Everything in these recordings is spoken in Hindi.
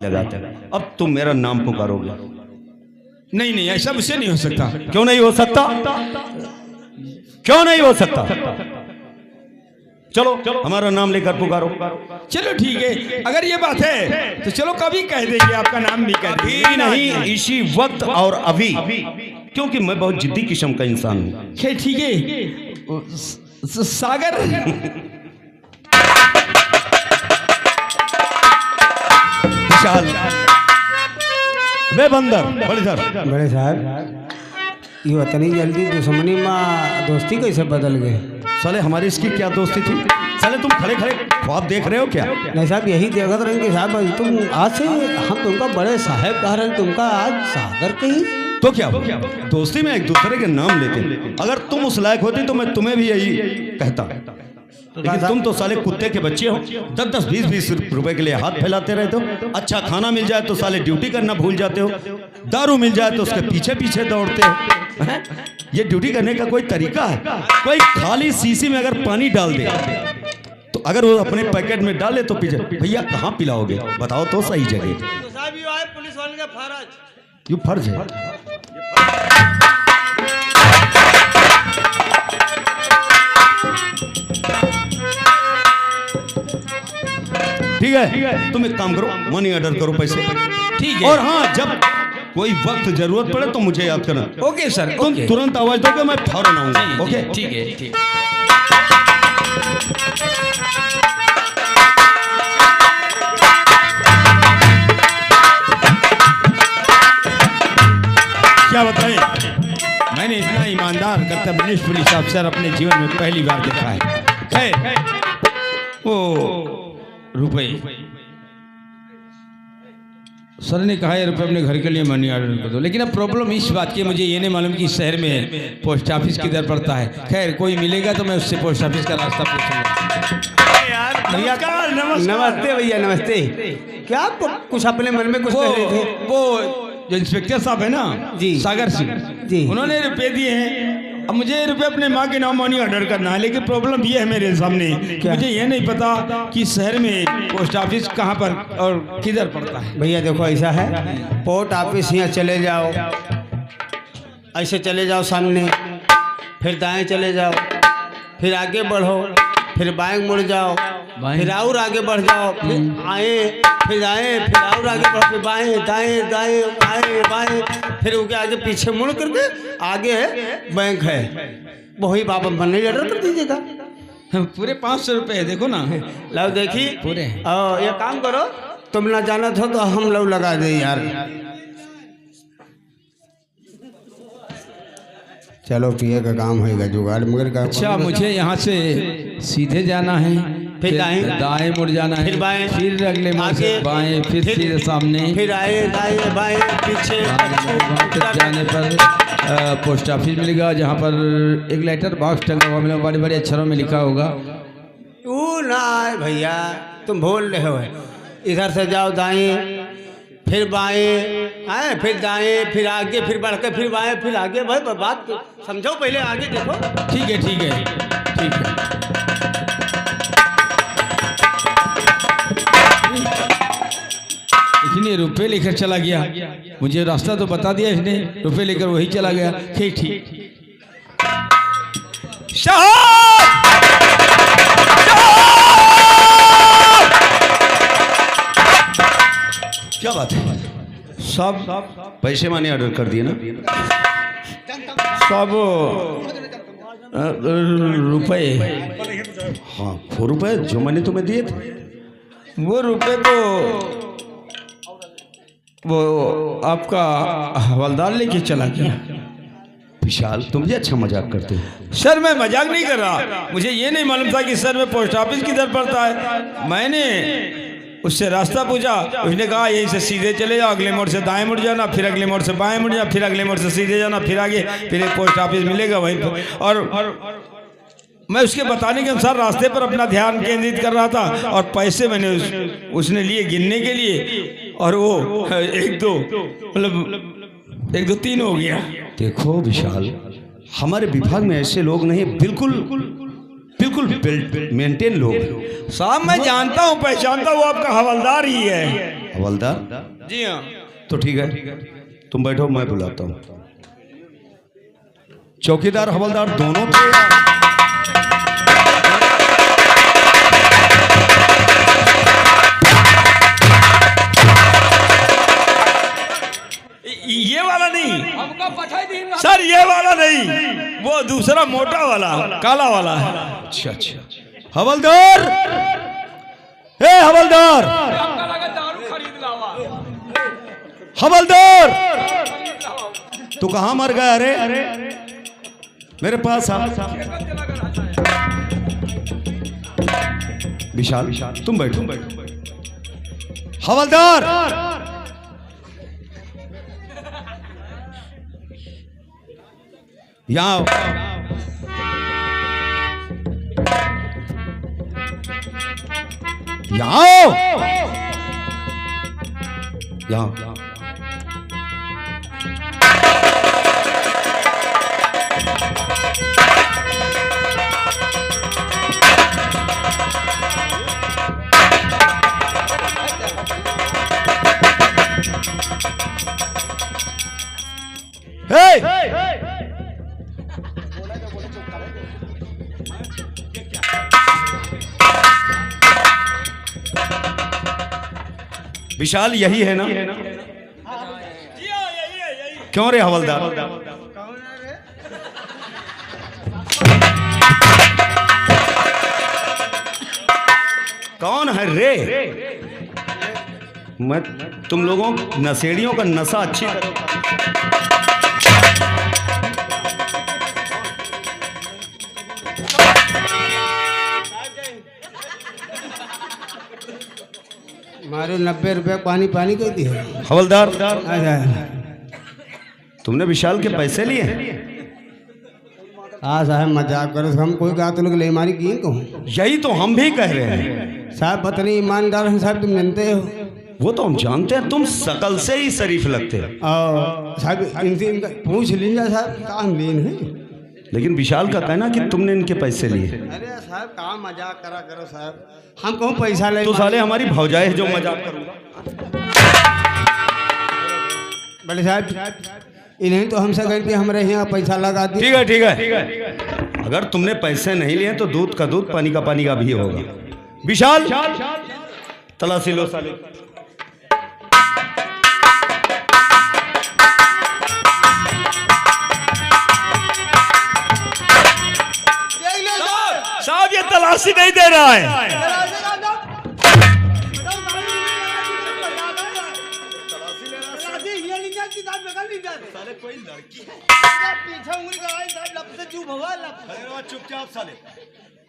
लगाते। अब तुम मेरा नाम पुकारोगे? नहीं नहीं, ऐसा मुझसे नहीं हो सकता। क्यों नहीं हो सकता? क्यों नहीं हो सकता? चलो हमारा नाम लेकर पुकारो। चलो ठीक है, अगर ये बात है तो चलो कभी कह देंगे, आपका नाम भी कह देंगे। नहीं, इसी वक्त और अभी, क्योंकि मैं बहुत जिद्दी किस्म का इंसान हूँ। ठीक है, सागर। विशाल, वे बंदर बड़े साहब, ये इतनी जल्दी दुश्मनी में दोस्ती कैसे बदल गए? साले हमारी इसकी क्या दोस्ती थी? साले तुम खड़े खड़े ख्वाब देख रहे हो क्या? नहीं साहब, यही देखत रहेंगे साहब, तुम आज से हम तुमका बड़े साहब कह रहे हैं, तुमका आज सागर कहीं तो क्या दोस्ती में एक दूसरे के नाम लेते। अगर तुम उस लायक होती तो मैं तुम्हें भी यही कहता, लेकिन तुम तो साले कुत्ते के बच्चे हो। 10-10, 20-20 रुपए के लिए हाथ फैलाते रहते हो। अच्छा खाना मिल जाए तो साले ड्यूटी करना भूल जाते हो। दारू मिल जाए तो उसके पीछे पीछे दौड़ते हो। ये ड्यूटी करने का कोई तरीका है? कोई खाली शीशी में अगर पानी डाल दे तो अगर वो अपने पैकेट में डाले तो पीछे, भैया कहाँ पिलाओगे बताओ तो सही जगह। पुलिस वाले का फर्ज, ये फर्ज है। ठीक है, तुम एक काम करो, मनी ऑर्डर करो पैसे। ठीक है। और हाँ, जब कोई वक्त जरूरत पड़े तो मुझे याद करना। ओके सर, तुम तुरंत आवाज दोगे, मैं फौरन आऊंगा। ओके ठीक है, ठीक। क्या बताएं, मैंने इतना ईमानदार कर्तव्यनिष्ठ पुलिस अफसर अपने जीवन में पहली बार देखा है। वो रुपए सर ने कहा है, रुपए अपने घर के लिए मनी ऑर्डर कर दो, लेकिन अब प्रॉब्लम इस बात की है, मुझे ये नहीं मालूम कि शहर में पोस्ट ऑफिस किधर पड़ता है। खैर कोई मिलेगा तो मैं उससे पोस्ट ऑफिस का रास्ता पूछूंगा। यार भैया नमस्ते भैया, नमस्ते। क्या आप कुछ अपने मन में कुछ कह रहे थे? वो जो इंस्पेक्टर साहब है ना जी, सागर सिंह जी, उन्होंने रुपए दिए हैं। अब मुझे रुपए अपने माँ के नाम मनी ऑर्डर करना है, लेकिन प्रॉब्लम ये है मेरे सामने, मुझे ये नहीं पता कि शहर में पोस्ट ऑफिस कहाँ पर और किधर पड़ता है। भैया देखो ऐसा है, पोस्ट ऑफिस यहाँ चले जाओ, ऐसे चले जाओ सामने, फिर दाएं चले जाओ, फिर आगे बढ़ो, फिर बाएं मुड़ जाओ, फिर और आगे बढ़ जाओ, फिर आए, फिर आए, फिर और आगे बढ़ो, फिर बाएं दाएं दाएं आए बाएं, फिर उसके आगे पीछे मुड़ करके आगे है बैंक है, वही बाबा मनी ऑर्डर कर दीजिएगा। पूरे 500 रुपए है, देखो ना। लो देखी पूरे। ये काम करो, तुम ना जाना था तो हम लोग लगा दे यार। चलो पिए का काम होगा, जुगाड़ मगर का। अच्छा, मुझे यहाँ से सीधे जाना है, फिर दाएं मुड़ जाना है, फिर बाएं, फिर अगले मोड़ से बाएं, फिर सीधे सामने, फिर आए दाएं बाएं पीछे। जाने पर पोस्ट ऑफिस मिलेगा, जहाँ पर एक लेटर बॉक्स टंगा हुआ मिलेगा, बड़े बड़े अक्षरों में लिखा होगा। तू ना भैया, तुम भूल रहे हो। इधर से जाओ दाएं, फिर बाएं, आए फिर दाएं, फिर आगे, फिर बढ़ के फिर बाएं, फिर आगे। भाई बात समझो, पहले आगे देखो। ठीक है, ठीक है, ठीक है। इसने रुपए लेकर चला गया, मुझे रास्ता तो बता दिया इसने, रुपए लेकर वही चला गया। ठीक ठीक। क्या बात है? सब पैसे माने ऑर्डर कर दिए ना? सब रुपए, हाँ, वो रुपए जो मैंने तुम्हें दिए थे, वो रुपए तो वो आपका हवलदार लेके चला गया। विशाल, तुम भी अच्छा मजाक करते हो। सर मैं मजाक नहीं कर रहा, मुझे ये नहीं मालूम था कि सर में पोस्ट ऑफिस किधर पड़ता है। मैंने उससे रास्ता पूछा, उसने कहा यहीं से सीधे चले जाओ, अगले मोड़ से दाएं मुड़ जाना, फिर अगले मोड़ से बाएं मुड़ जाना, फिर अगले मोड़ से सीधे जाना, फिर आगे, फिर एक पोस्ट ऑफिस मिलेगा वहीं पर। और मैं उसके बताने के अनुसार रास्ते पर अपना ध्यान केंद्रित कर रहा था, और पैसे मैंने उसने लिए गिनने के लिए, और वो 1 2 मतलब 1 2 3 हो गया। देखो विशाल, हमारे विभाग में ऐसे लोग नहीं, बिल्कुल मेंटेन लोग। साहब मैं जानता हूँ, पहचानता हूँ, आपका हवलदार ही है। हवलदार जी हाँ। तो ठीक है, तुम बैठो, मैं बुलाता हूँ। चौकीदार हवलदार दोनों थे? ये वाला नहीं सर, ये वाला नहीं, वो दूसरा मोटा वाला, काला वाला। अच्छा अच्छा, हवलदार, ए हवलदार, हवलदार, तू कहाँ मर गया? अरे मेरे पास आ। विशाल तुम बैठो। हवलदार, यहाँ आओ। यहाँ आओ। यहाँ विशाल यही है ना? क्यों रे हवलदार? कौन है रे? मैं तुम लोगों नशेड़ियों का नशा अच्छी मारो 90 रुपये पानी पानी कह दी है। हवलदार, अच्छा, तुमने विशाल के पैसे लिए? हाँ साहब मजाक करो, हम कोई कहा तो लोग ले मारी की कहूँ। यही तो हम भी कह रहे हैं साहब, पता नहीं ईमानदार हैं साहब, तुम जानते हो। वो तो हम जानते हैं, तुम शकल से ही शरीफ लगते हो। साहब इनसे इनका पूछ लीजिए साहब, काम लीन है। लेकिन विशाल का कहना कि तुमने इनके पैसे लिए। अरे साहब काम मजाक करा करो साहब, हम कहूँ पैसा ले तो साले हमारी भौजाई है जो मजाक करूंगा। बड़े साहब इन्हें तो हमसे कह के हमारे यहाँ पैसा लगा दिए। ठीक है ठीक है, अगर तुमने पैसे नहीं लिए तो दूध का दूध पानी का पानी का भी होगा। विशाल तलाशी लो साले। साहब ये तलाशी नहीं दे रहा है। कोई लड़की है पीछे उंगली कराई साहब, लब से चुप होगा लब। अरे चुपचाप साले।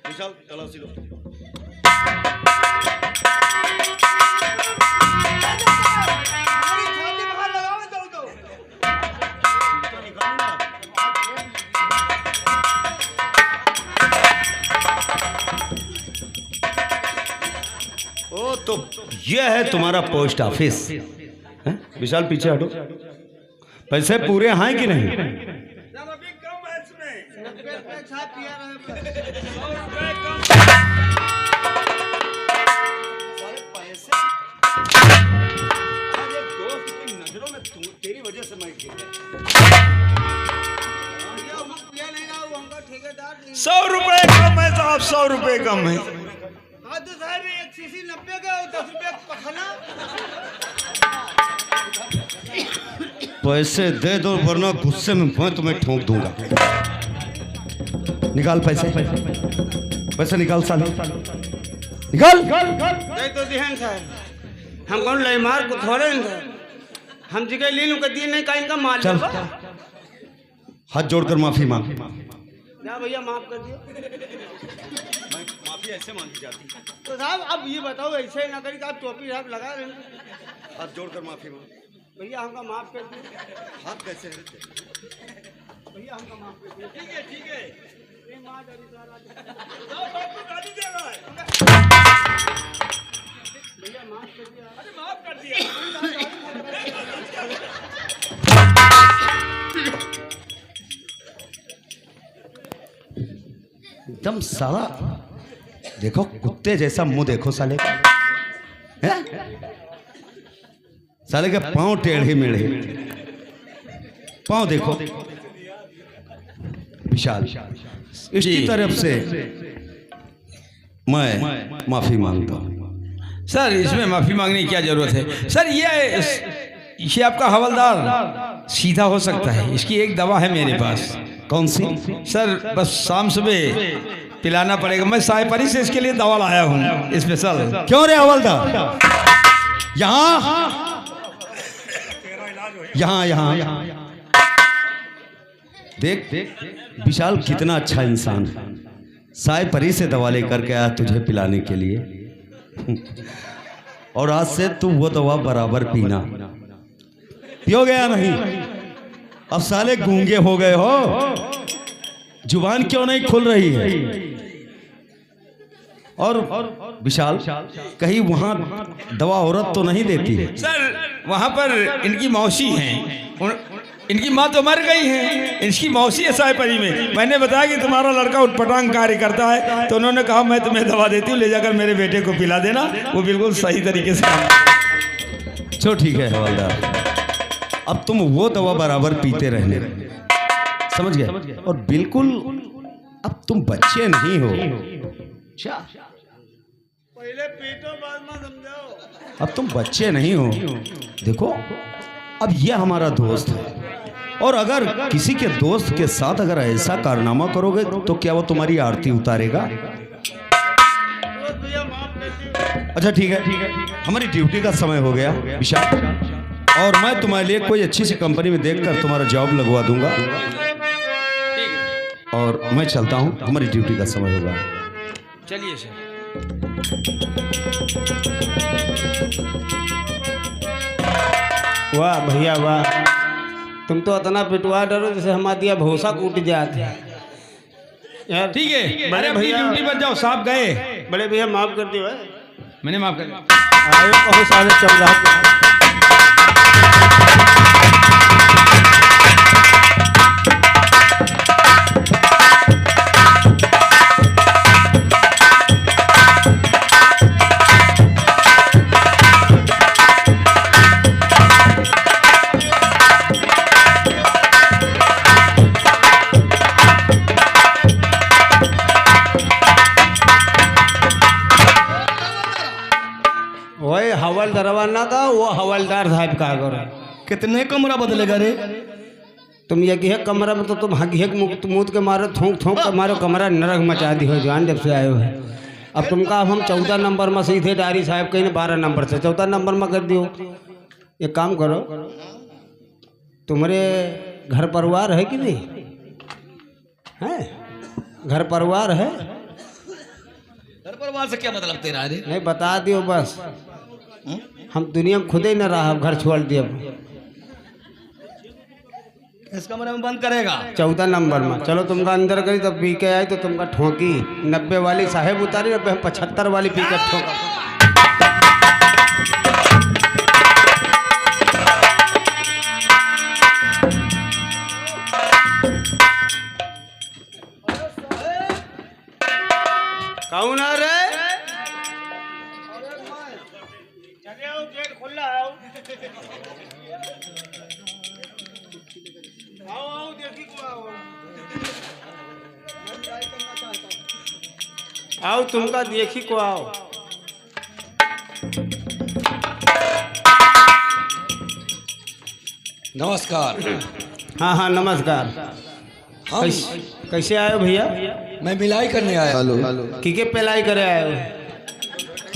विशाल तलाशी लो। ओ तो ये है तुम्हारा पोस्ट ऑफिस है? विशाल पीछे हटो। पैसे पूरे हैं कि नहीं? अभी कम है इसमें। दोस्त की नजरों में तेरी वजह से मैं गिर गया। 100 रुपए कम है साहब, 100 रुपए कम है। तो साहब एक सीसी 90 का और 10 रुपये पखना। पैसे दे दो वरना गुस्से में मैं तुम्हें ठोक दूंगा। निकाल पैसे, पैसे निकाल साले, निकाल। नहीं तो ध्यान साहब, हम कौन लेमार को थोड़े हैं, हम जगह ले लूँ दिए नहीं का इनका माल चल हाथ जोड़कर माफी मांग। ना भैया माफ कर दियो। माफी ऐसे मांगी जाती है। तो साहब अब ये बताओ ऐसे ना करी, आप टोपी साहब लगा रहे हैं। हाथ जोड़कर माफी मांग। भैया हमका माफ कर दियो। हाथ कैसे है? भैया हमका माफ कर दियो। ठीक है ठीक है। ये माँ डरी सारा। गाड़ी दे रहा है। भैया माफ कर दिया। अरे माफ कर दिया। एकदम साला देखो कुत्ते जैसा मुंह देखो साले का है? साले के पांव टेढ़े मेढ़े, पांव देखो। विशाल, इसकी तरफ से मैं माफी मांगता हूँ। सर इसमें माफी मांगने की क्या जरूरत है सर? ये आपका हवलदार सीधा हो सकता है, इसकी एक दवा है मेरे पास। कौन सी? सर बस शाम सुबह पिलाना पड़ेगा। मैं सायपरी से इसके लिए दवा लाया हूँ स्पेशल। क्यों रे हवलदार? यहाँ यहाँ यहाँ देख विशाल कितना अच्छा इंसान है। साय परी से दवा लेकर के आया तुझे पिलाने के लिए, और आज से तू वो दवा बराबर पीना। पियो गया नहीं? अब साले गूंगे हो गए हो, जुबान क्यों नहीं खुल रही है? और विशाल कहीं वहां दवा औरत तो नहीं देती है? सर वहां पर इनकी मौसी हैं, इनकी माँ तो मर गई है, इसकी मौसी है सायपरी में। मैंने बताया कि तुम्हारा लड़का उटपटांग कार्य करता है, तो उन्होंने कहा मैं तुम्हें दवा देती हूँ, ले जाकर मेरे बेटे को पिला देना, वो बिल्कुल सही तरीके से। चलो ठीक है हवलदार, अब तुम वो दवा बराबर पीते रहने, समझ गए? और बिल्कुल अब तुम बच्चे नहीं हो। पहले पीटो बाद में समझाओ। अब तुम बच्चे नहीं हो। देखो अब ये हमारा दोस्त है, और अगर किसी के दोस्त के साथ अगर ऐसा कारनामा करोगे तो क्या वो तुम्हारी आरती उतारेगा? अच्छा ठीक है, हमारी ड्यूटी का समय हो गया विशाल, और मैं तुम्हारे लिए कोई अच्छी सी कंपनी में देखकर तुम्हारा जॉब लगवा दूंगा, और मैं चलता हूँ, हमारी ड्यूटी का समय होगा। चलिए सर। वाह भैया वाह, तुम तो इतना पिटवा डरो जैसे हमारा दिया भूसा कूट जाते यार। ठीक है, बड़े अरे अपनी भैया, ड्यूटी पर जाओ, साहब गए। बड़े भैया माफ कर दियो। मैंने माफ कर दिया। आयो बहुत सारे चल रहा। वही हवलदार ना का, वो हवलदार साहब का करो। कितने कमरा बदलेगा रे? तुम ये कि कमरा में तो तुम हक मुँह के मारो, थूक थूक के मारो, कमरा नरक मचा दी हो जान जब से आए हो। अब तुम कहा हम 14 नंबर में सीधे डारी साहब कहीं 12 नंबर से 14 नंबर में कर दियो। एक काम करो, तुम्हारे घर परिवार है कि नहीं है? घर परिवार है? घर परिवार से क्या मतलब तेरा? नहीं बता दियो बस, हम दुनिया में खुद ही न रहा, घर छोड़ दिए। इस कमरे में बंद करेगा? 14 नंबर में। चलो तुमका अंदर करी, तब पी के आई तो तुमका ठोकी 90 वाली साहेब उतारी, 75 वाली पी के ठोका। कौन आ रे? गेट खुला है। आओ देखी को आओ तुमका देखी को आओ। नमस्कार। हाँ हाँ नमस्कार। हम कैसे आए हो भैया? मैं मिलाई करने आया। किके पेलाई करे आए हो?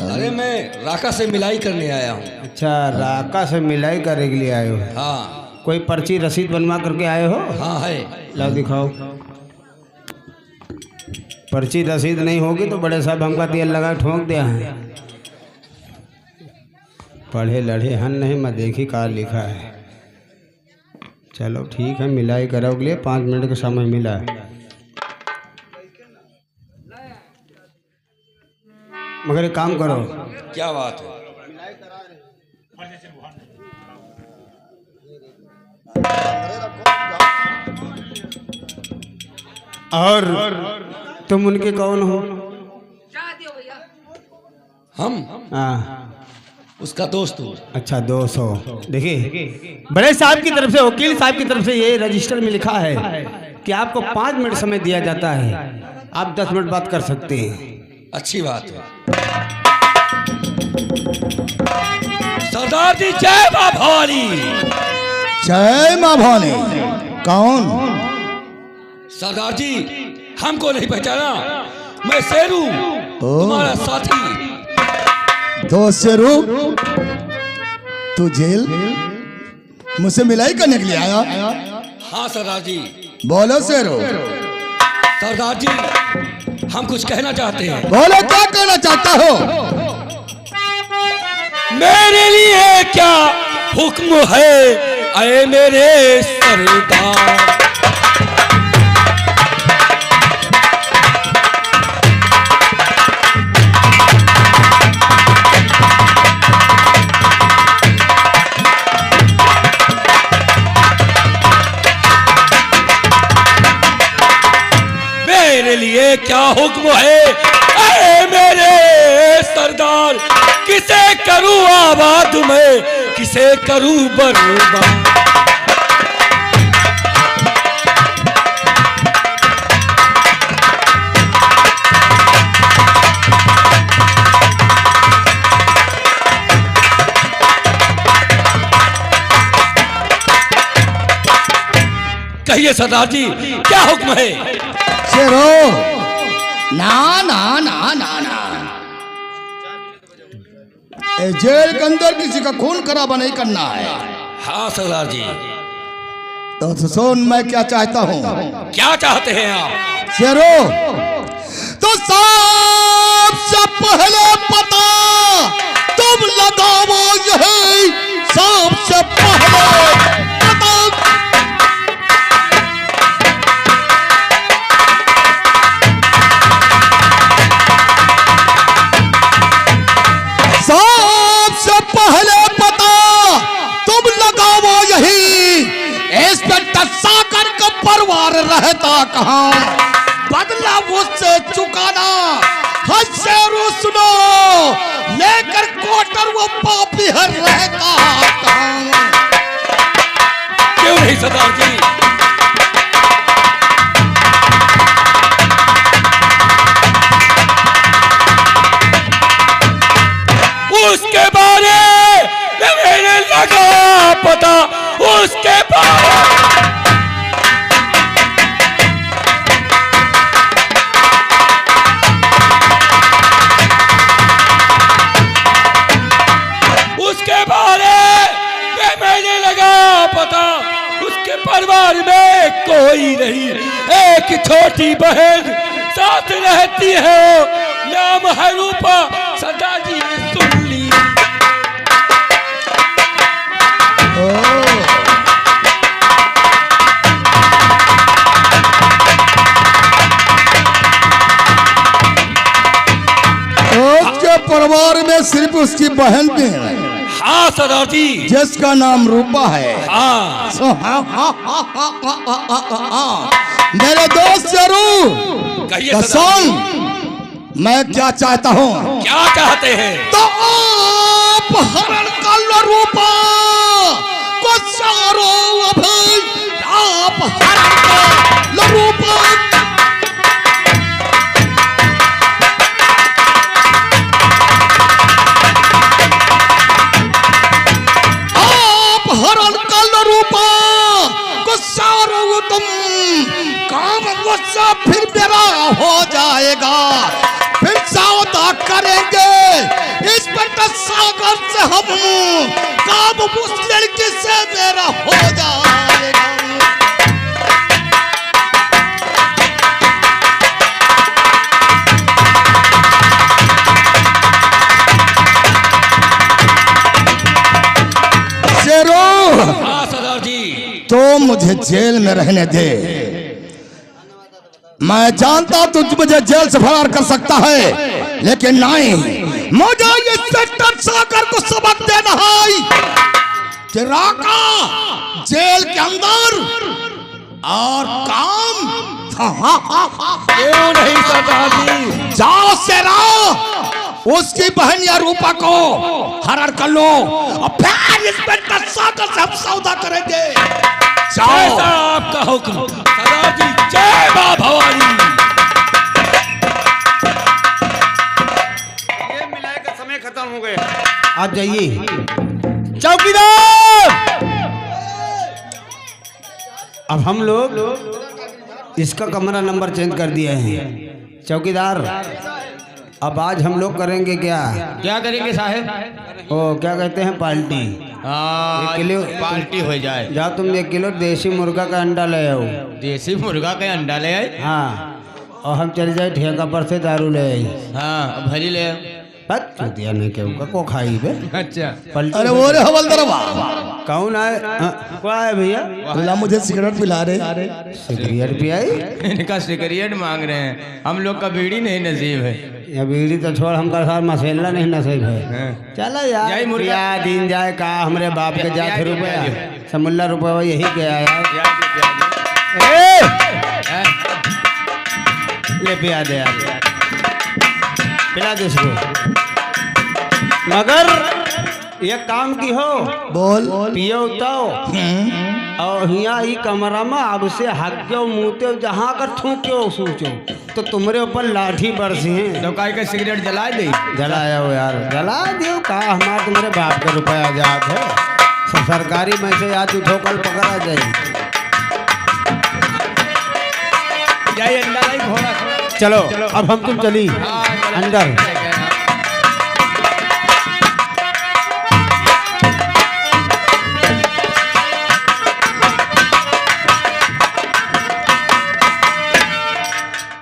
अरे मैं राका से मिलाई करने आया हूँ। अच्छा, राका से मिलाई करने के लिए आए हो? हाँ। कोई पर्ची रसीद बनवा करके आए हो? हाँ है। लाओ दिखाओ। पर्ची रसीद नहीं होगी तो बड़े साहब हमका तेल लगा ठोक दिया है। पढ़े लढ़े हन नहीं, मैं देखी का लिखा है। चलो ठीक है, मिलाई करोगे लिए 5 मिनट का समय मिला है। मगर एक काम करो। क्या बात है? और तुम उनके कौन हो? हम हाँ उसका दोस्त हूँ। अच्छा 200। देखिए बड़े साहब की तरफ से, वकील साहब की तरफ से ये रजिस्टर में लिखा है कि आपको 5 मिनट समय दिया जाता है, आप 10 मिनट बात कर सकते हैं। अच्छी बात है। सरदार जी जय मां भवानी। जय मां भवानी। कौन? सरदार जी हमको नहीं पहचाना, मैं शेरू तुम्हारा साथी। दोस्त शेरू, तू जेल मुझसे मिलाई करने के लिए आया? हाँ सरदार जी। बोलो शेरू। सरदार जी हम कुछ कहना चाहते हैं। बोलो क्या कहना चाहता हो? मेरे लिए क्या हुक्म है अरे मेरे सरदार। मेरे लिए क्या हुक्म है अरे मेरे सरदार। किसे करूं आबाद में, किसे करूं बर्बाद। कहिए सरदार जी क्या हुक्म है? शेरू, ना ना ना ना ना, ए जेल के अंदर किसी का खून खराबा नहीं करना है। हाँ सरदार जी। तो सुन मैं क्या चाहता हूँ। क्या चाहते हैं आप? शेरू, तो सबसे पहले पता तुम लगाओ यही, सबसे पहले पता। सबसे पहले पता तुम लगाओ यही, इंस्पेक्टर सागर का परिवार रहता कहाँ, बदला उससे चुकाना। शेरू सुनो, लेकर कोटर वो पापी हर रहता कहाँ। क्यों नहीं सरदार जी? उसके बारे में मैंने लगा पता, उसके बारे में मैंने लगा पता। उसके परिवार में कोई नहीं, एक छोटी बहन साथ रहती है, नाम है रूपा। सरदार जी ने सुन ली। उसके परिवार में सिर्फ उसकी बहन भी है। हाँ सरदार जी। जिसका नाम रूपा है। हाँ। मेरे दोस्त शेरू, सुन मैं क्या चाहता हूँ। क्या चाहते हैं? तो आप हरण कर लो रूपा को सारो, अभी आप हरण कर लो रूपा। हरण कर रूपा को सारो तुम, काम गुस्सा फिर मेरा हो जाएगा, फिर सौदा करेंगे इस पर सागर से हम, काम उस लड़की से मेरा हो जाएगा। हाँ सरदार जी। तो मुझे जेल में रहने दे। मैं जानता तू मुझे जेल से फरार कर सकता है, लेकिन नहीं, मुझे इंस्पेक्टर सागर को सबक देना है कि राका जेल के अंदर और काम। क्यों नहीं सरदार जी? जाओ शेरा, उसकी बहन या रूपा को हरण कर लो और फिर इंस्पेक्टर सागर से हम सौदा करेंगे। जाओ। जैसा आपका हुक्म। सरदार जी जय मां भवानी। ये मिलाए का समय खत्म हो गया, आप जाइए। चौकीदार अब हम लोग इसका कमरा नंबर चेंज कर दिए हैं। चौकीदार अब आज हम लोग करेंगे क्या? क्या करेंगे साहब? ओ क्या कहते हैं, पार्टी। हाँ, 1 किलो पार्टी हो जाए। जाओ तुम 1 किलो देसी मुर्गा का अंडा ले आओ। देसी मुर्गा का अंडा ले आए। हाँ, और हम चले जाए ठेका पर से दारू ले आई। हाँ भरी ले। दिया नहीं क्यों को खाई बे। अच्छा पलटी अरे वो रे हवलदार कौन आए? कौन आए भैया? बोला मुझे सिगरेट पिला रहे। सिगरेट पियाई? इनका सिगरेट मांग रहे हैं, हम लोग का बीड़ी नहीं नसीब है। या बीड़ी तो छोड़, हमका साथ मसेला नहीं नसीब है। चलो यार, जाए मुर्गा। पिया दिन जाए का हमरे बाप के जात रुपया समुल्ला रुपया यही के आया। ले पिया दे यार, पिला दे इसको। मगर ये काम की हो बोल। पियो तो और यहाँ ही कमरा में अब से हक्यो मुँहते जहाँ कर थूक्यो सूचो तो तुम्हारे ऊपर लाठी बरसी है। तो काय का सिगरेट जला दे। जलाया हो यार, जला दियो का हमारा तुम्हारे बाप का रुपया आजाद है। सरकारी में से आज उठो कल पकड़ा जाए। जाए अंडा लाई घोड़ा। चलो अब हम तुम चली अंदर।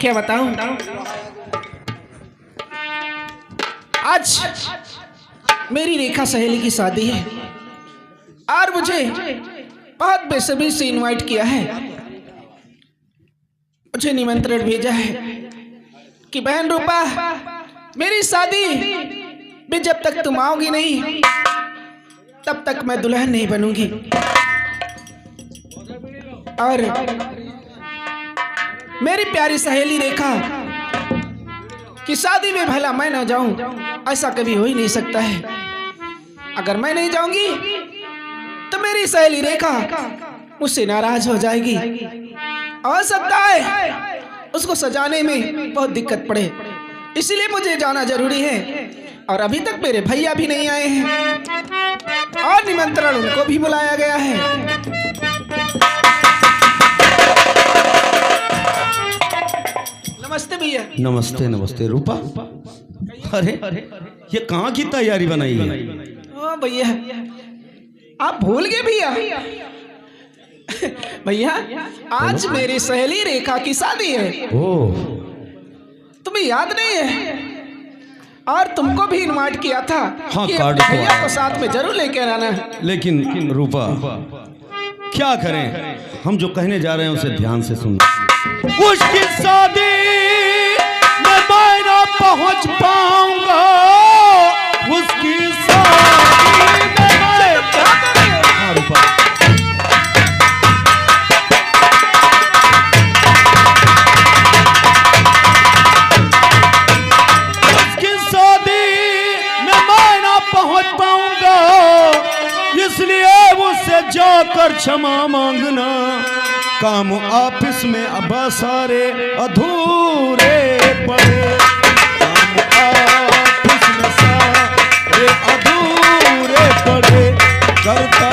क्या बताऊं, आज मेरी रेखा सहेली की शादी है और मुझे बहुत बेसब्री से इनवाइट किया है। मुझे निमंत्रण भेजा है कि बहन रूपा, मेरी शादी में जब तक तुम आओगी नहीं तब तक मैं दुल्हन नहीं बनूंगी। और मेरी प्यारी सहेली रेखा कि शादी में भला मैं ना जाऊं, ऐसा कभी हो ही नहीं सकता है। अगर मैं नहीं जाऊंगी तो मेरी सहेली रेखा मुझसे नाराज हो जाएगी और सकता है उसको सजाने में बहुत दिक्कत पड़े। इसलिए मुझे जाना जरूरी है और अभी तक मेरे भैया भी नहीं आए हैं और निमंत्रण उनको भी बुलाया गया है। नमस्ते भैया। नमस्ते नमस्ते रूपा। अरे ये कहाँ की तैयारी बनाई है? ओ भैया, आप भूल गए भैया। भैया आज मेरी सहेली रेखा की शादी है। ओह, तुम्हें याद नहीं है? और तुमको भी इनवाइट किया था हाँ, कि कार्ड अपने तो भैया आया। को साथ में जरूर लेके आना। लेकिन रूपा क्या करें, हम जो कहने जा रहे हैं उसे ध्यान से सुन। उसकी शादी में मैं ना पहुंच पाऊंगा। उसकी शादी में हाँ रूपा, उसकी शादी में मैं ना पहुंच पाऊंगा, इसलिए मुझसे जाकर क्षमा मांगना। काम ऑफिस में अब सारे अधूरे पड़े, काम ऑफिस में सारे अधूरे पड़े, करता